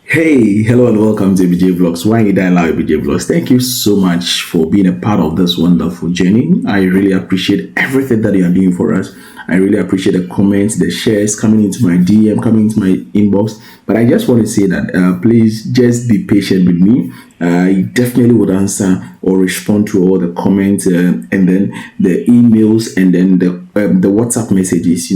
Hey, hello and welcome to BJ Vlogs. Why did I allow BJ Vlogs? Thank you so much for being a part of this wonderful journey. I really appreciate everything that you are doing for us. I really appreciate the comments, the shares coming into my DM, coming into my inbox. But I just want to say that please just be patient with me. I definitely would answer or respond to all the comments and then the emails and then the WhatsApp messages.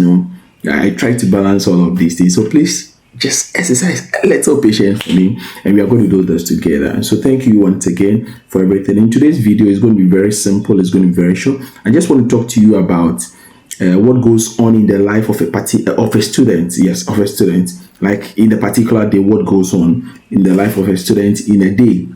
I try to balance all of these things. So please just exercise a little patience for me, and we are going to do this together. So thank you once again for everything. In today's video, it's going to be very simple, it's going to be very short. I just want to talk to you about what goes on in the life of a student. Yes, of a student. Like in a particular day, what goes on in the life of a student in a day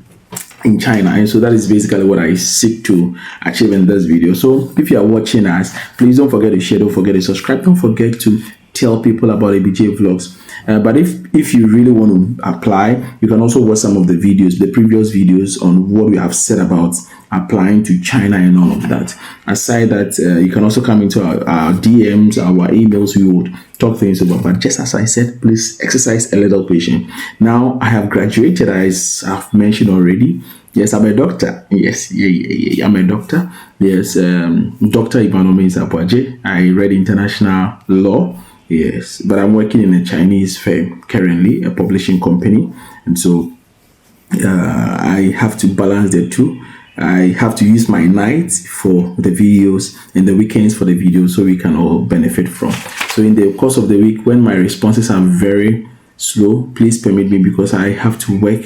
in China. And so that is basically what I seek to achieve in this video. So if you are watching us, please don't forget to share, don't forget to subscribe, don't forget to tell people about ABJ Vlogs. But if you really want to apply, you can also watch some of the videos, the previous videos on what we have said about applying to China and all of that. Aside that, you can also come into our DMs, our emails. We would talk things about. But just as I said, please exercise a little patience. Now I have graduated, as I've mentioned already. Yes, I'm a doctor. Yes, yeah. I'm a doctor. Yes, Dr. Ibanome Zapwaje. I read international law. Yes, but I'm working in a Chinese firm currently, a publishing company. And so I have to balance the two. I have to use my nights for the videos and the weekends for the videos so we can all benefit from. So in the course of the week, when my responses are very slow, please permit me because I have to work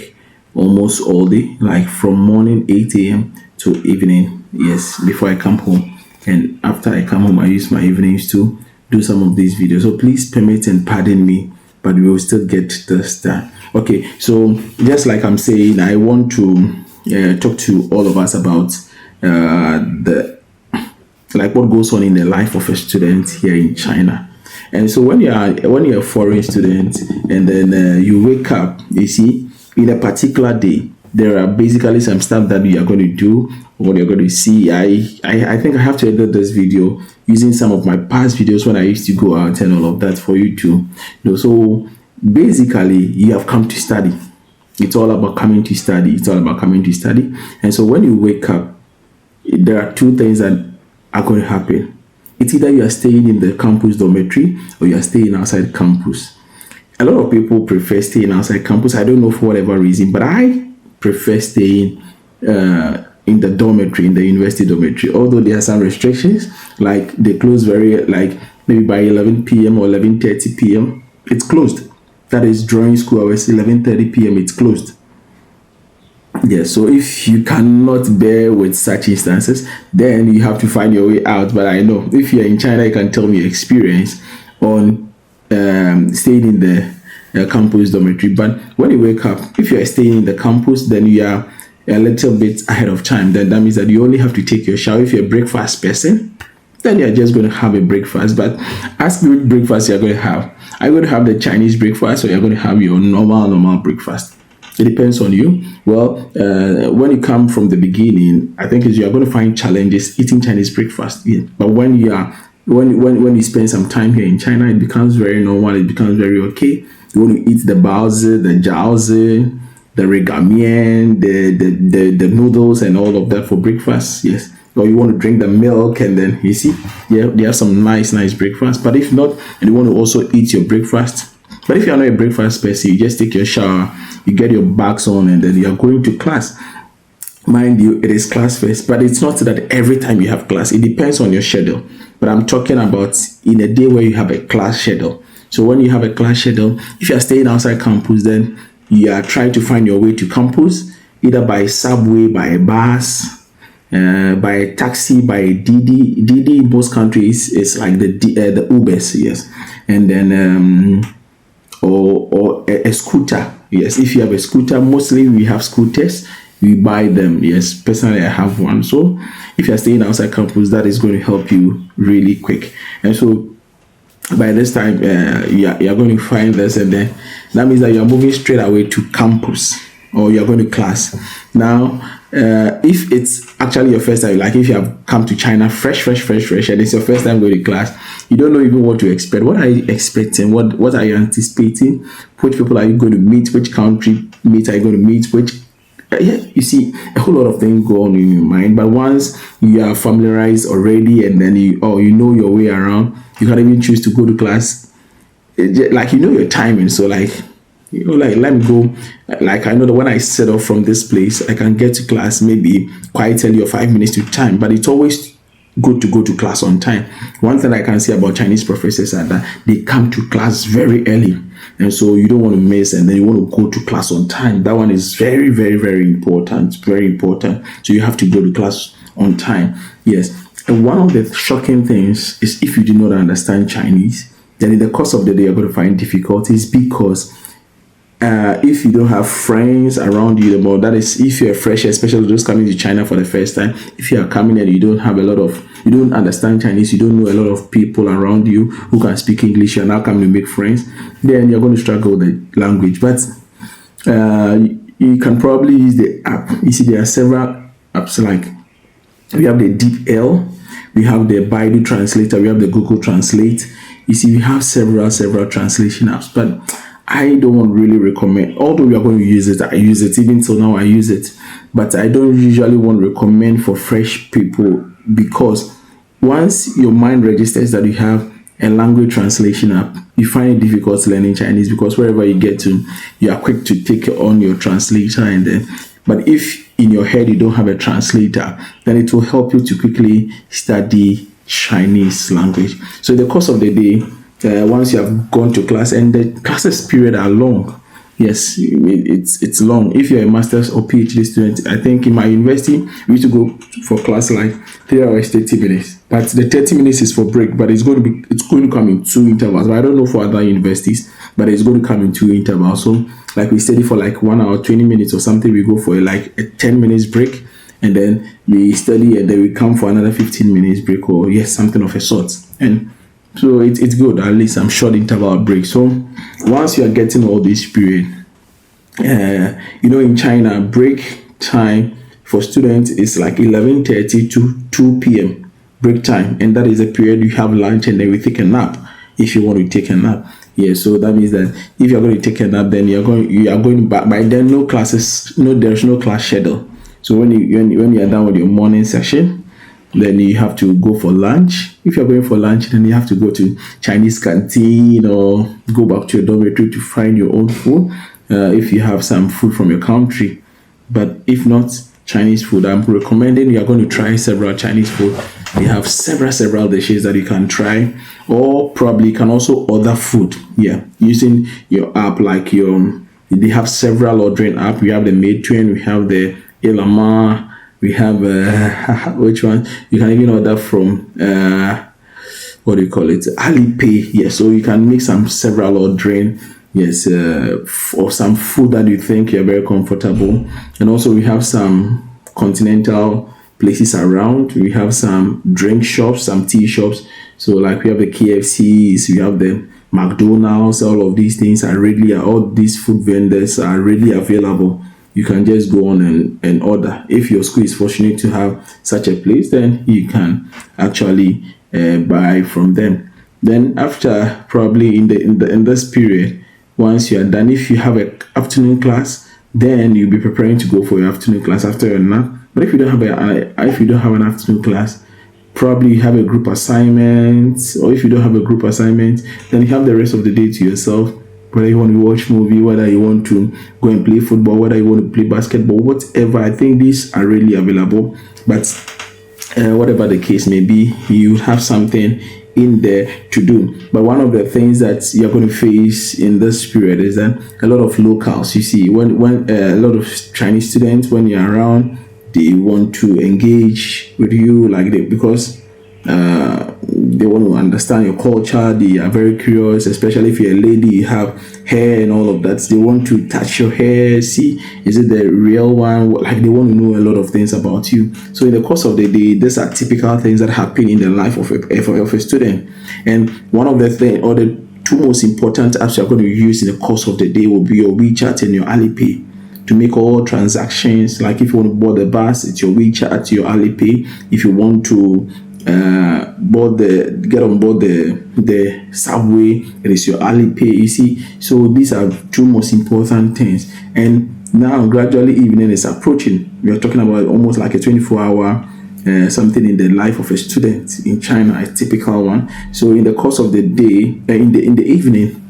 almost all day, like from morning 8 a.m. to evening. Yes, before I come home. And after I come home, I use my evenings to do some of these videos. So please permit and pardon me, but we will still get this done. Okay, so just like I'm saying, I want to talk to all of us about what goes on in the life of a student here in China. And so when you're a foreign student and then you wake up, you see, in a particular day, there are basically some stuff that you are going to do, what you're going to see. I think I have to edit this video using some of my past videos when I used to go out and all of that for you to know. So basically, you have come to study. It's all about coming to study. It's all about coming to study. And so when you wake up, there are two things that are going to happen. It's either you are staying in the campus dormitory or you are staying outside campus. A lot of people prefer staying outside campus. I don't know for whatever reason, but I prefer staying in the dormitory, in the university dormitory, although there are some restrictions, like they close maybe by 11 p.m. or 11:30 p.m. it's closed. That is during school hours, 11:30 p.m. it's closed. Yes, so if you cannot bear with such instances, then you have to find your way out. But I know if you're in China, you can tell me your experience on staying in the campus dormitory. But when you wake up, if you are staying in the campus, then you are a little bit ahead of time. Then that means that you only have to take your shower. If you're a breakfast person, then you're just going to have a breakfast. But ask me which breakfast you're going to have. Are you going to have the Chinese breakfast or you're going to have your normal breakfast? It depends on you. Well, when you come from the beginning, I think you're going to find challenges eating Chinese breakfast. Yeah. But when you spend some time here in China, it becomes very normal. It becomes very okay. You want to eat the baozi, the jiaozi, the regamian, the noodles and all of that for breakfast. Yes. Or you want to drink the milk and then you see, yeah, they have some nice breakfast. But if not, and you want to also eat your breakfast. But if you're not a breakfast person, you just take your shower, you get your bags on, and then you're going to class. Mind you, it is class first, but it's not that every time you have class. It depends on your schedule. But I'm talking about in a day where you have a class schedule. So when you have a class schedule, if you're staying outside campus, then you are trying to find your way to campus, either by subway, by a bus, by a taxi, by a Didi. Didi in most countries is like the Ubers, yes. And then or a scooter. Yes, if you have a scooter, mostly we have scooters, we buy them. Yes, personally I have one. So if you're staying outside campus, that is going to help you really quick. And so by this time you're going to find this, and then that means that you're moving straight away to campus or you're going to class. Now if if it's actually your first time, like if you have come to China fresh, and it's your first time going to class, you don't know even what to expect. What are you expecting? What are you anticipating? Which people are you going to meet? Which country meet are you going to meet? Yeah, you see a whole lot of things go on in your mind. But once you are familiarized already, and then you know your way around, you can even choose to go to class. Like you know your timing, so like like let me go. Like I know that when I set off from this place, I can get to class maybe quite early or 5 minutes to time. But it's always good to go to class on time. One thing I can say about Chinese professors are that they come to class very early, and so you don't want to miss, and then you want to go to class on time. That one is very, very, very important. Very important. So you have to go to class on time. Yes. And one of the shocking things is if you do not understand Chinese, then in the course of the day you're going to find difficulties because if you don't have friends around you, more that is, if you're fresh, especially those coming to China for the first time, if you are coming and you don't understand Chinese, you don't know a lot of people around you who can speak English, you're now coming to make friends, then you're going to struggle with the language. But you can probably use the app. You see, there are several apps, like we have the Deep L, we have the Baidu Translator, we have the Google Translate. You see, we have several translation apps, but I don't really recommend, although we are going to use it, I use it, even till now I use it, but I don't usually want to recommend for fresh people, because once your mind registers that you have a language translation app, you find it difficult learning Chinese, because wherever you get to, you are quick to take on your translator, and then, but if in your head you don't have a translator, then it will help you to quickly study Chinese language. So in the course of the day, once you have gone to class, and the classes period are long, yes, it's long. If you're a master's or PhD student, I think in my university we used to go for class like 3 hours 30 minutes, but the 30 minutes is for break, but it's going to come in 2 intervals. But I don't know for other universities, but it's going to come in 2 intervals. So like we study for like 1 hour 20 minutes or something, we go for like a 10 minutes break, and then we study, and then we come for another 15 minutes break, or yes, something of a sort. And so it's good, at least some short interval break. So once you are getting all this period, in China, break time for students is like 11:30 to 2 p.m. break time, and that is the period you have lunch, and then we take a nap if you want to take a nap. Yeah, so that means that if you're going to take a nap, then you are going back. By then, no classes, there's no class schedule. So when you are done with your morning session, then you have to go for lunch. If you're going for lunch, then you have to go to Chinese canteen or go back to your dormitory to find your own food, if you have some food from your country. But if not, Chinese food, I'm recommending you are going to try several Chinese food. We have several dishes that you can try, or probably you can also order food. Yeah, using your app, like they have several ordering app. We have the Meituan, we have the Elama, we have which one? You can even order from what do you call it? Alipay. Yeah, so you can make several ordering. Yes, or some food that you think you're very comfortable. And also we have some continental places around. We have some drink shops, some tea shops. So like we have the KFCs, we have the McDonald's. All of these things are all these food vendors are really available. You can just go on and order. If your school is fortunate to have such a place, then you can actually buy from them. Then after, probably in this period, once you are done, if you have an afternoon class, then you'll be preparing to go for your afternoon class after your nap. But if you don't have an afternoon class, probably you have a group assignment, or if you don't have a group assignment, then you have the rest of the day to yourself. Whether you want to watch movie, whether you want to go and play football, whether you want to play basketball, whatever. I think these are really available. But whatever the case may be, you have something in there to do. But one of the things that you're going to face in this period is that a lot of locals, you see, when a lot of Chinese students, when you're around, they want to engage with you, because they want to understand your culture. They are very curious, especially if you're a lady, you have hair and all of that. They want to touch your hair, see, is it the real one? Like, they want to know a lot of things about you. So in the course of the day, these are typical things that happen in the life of a student. And one of the things, or the two most important apps you're going to use in the course of the day, will be your WeChat and your Alipay. to make all transactions. Like if you want to board the bus, it's your WeChat, your Alipay. If you want to get on board the subway, it is your Alipay. You see, so these are two most important things. And now gradually evening is approaching. We are talking about almost like a 24-hour something in the life of a student in China, a typical one. So in the course of the day, in the evening,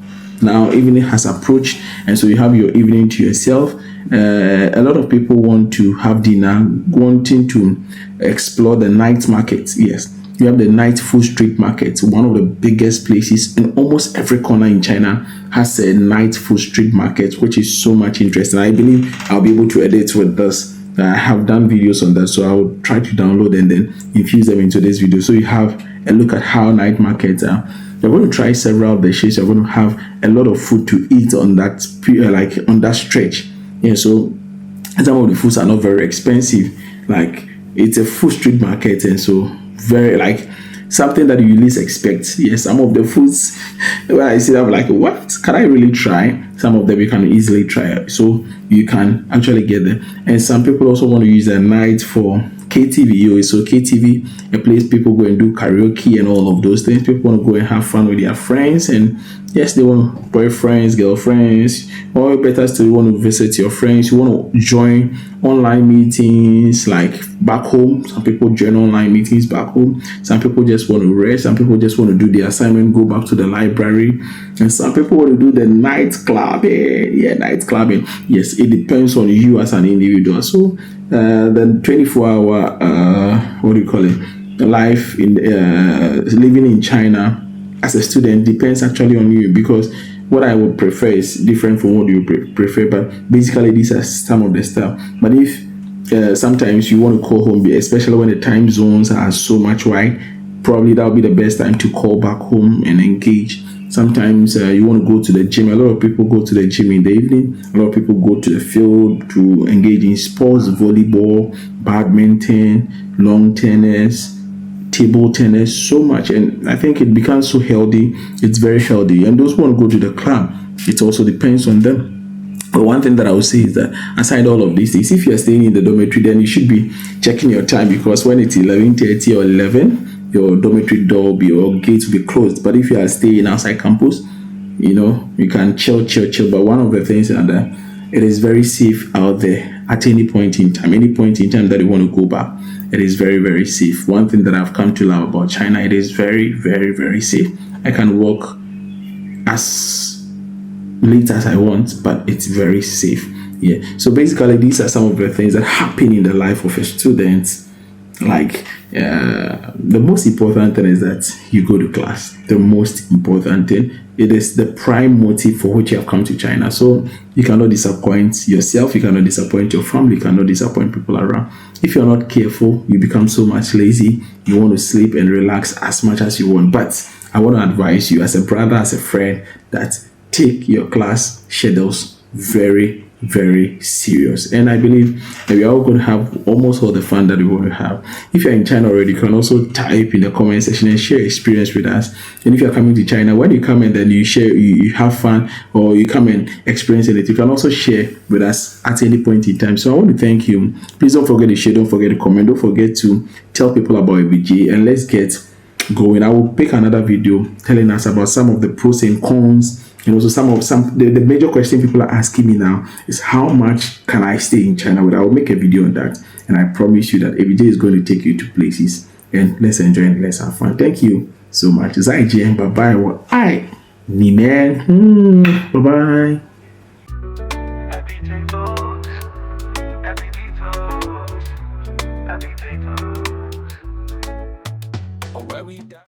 now evening has approached, and so you have your evening to yourself. A lot of people want to have dinner, wanting to explore the night market. Yes, you have the night food street market, one of the biggest places in almost every corner in China has a night food street market, which is so much interesting. I believe I'll be able to edit with this. I have done videos on that, so I will try to download and then infuse them into this video. So you have a look at how night markets are. You're going to try several of the shades. You're going to have a lot of food to eat on that, like on that stretch. Yeah, so some of the foods are not very expensive. Like it's a food street market, and so very like something that you least expect. Yeah, some of the foods when I see them, I'm like, what can I really try? Some of them you can easily try, so you can actually get them. And some people also want to use the night for KTV. So KTV, a place people go and do karaoke and all of those things. People want to go and have fun with their friends, and yes, they want boyfriends, girlfriends, or better still, you want to visit your friends. You want to join online meetings like back home. Some people join online meetings back home. Some people just want to rest. Some people just want to do the assignment, go back to the library, and some people want to do the night clubbing. Yeah, night clubbing. Yes, it depends on you as an individual. So the 24-hour what do you call it, life in living in China as a student depends actually on you, because what I would prefer is different from what you prefer, but basically these are some of the stuff. But if sometimes you want to call home, especially when the time zones are so much wide, probably that would be the best time to call back home and engage. Sometimes you want to go to the gym. A lot of people go to the gym in the evening. A lot of people go to the field to engage in sports, volleyball, badminton, lawn tennis, table tennis, so much. And I think it becomes so healthy. It's very healthy. And those who want to go to the club, it also depends on them. But one thing that I would say is that aside all of these things, if you're staying in the dormitory, then you should be checking your time, because when it's 11:30 or 11, your dormitory door will be, or gate will be closed. But if you are staying outside campus, you know, you can chill. But one of the things is that it is very safe out there at any point in time that you want to go back. It is very, very safe. One thing that I've come to love about China, it is very, very, very safe. I can walk as late as I want, but it's very safe. Yeah. So basically, these are some of the things that happen in the life of a student. Like the most important thing is that you go to class. The most important thing, it is the prime motive for which you have come to China. So you cannot disappoint yourself, you cannot disappoint your family, you cannot disappoint people around. If you're not careful, you become so much lazy. You want to sleep and relax as much as you want. But I want to advise you as a brother, as a friend, that take your class schedules very, very serious. And I believe that we are all going to have almost all the fun that we want to have. If you're in China already, you can also type in the comment section and share experience with us. And if you're coming to China, when you come and then you share, you have fun, or you come and experience it, you can also share with us at any point in time. So I want to thank you. Please don't forget to share, don't forget to comment, don't forget to tell people about ABJ, and let's get going. I will pick another video telling us about some of the pros and cons. And also the major question people are asking me now is, how much can I stay in China? But I will make a video on that, and I promise you that ABJ is going to take you to places, and let's enjoy and let's have fun. Thank you so much. ZHONGNAN, bye bye. Well, bye bye.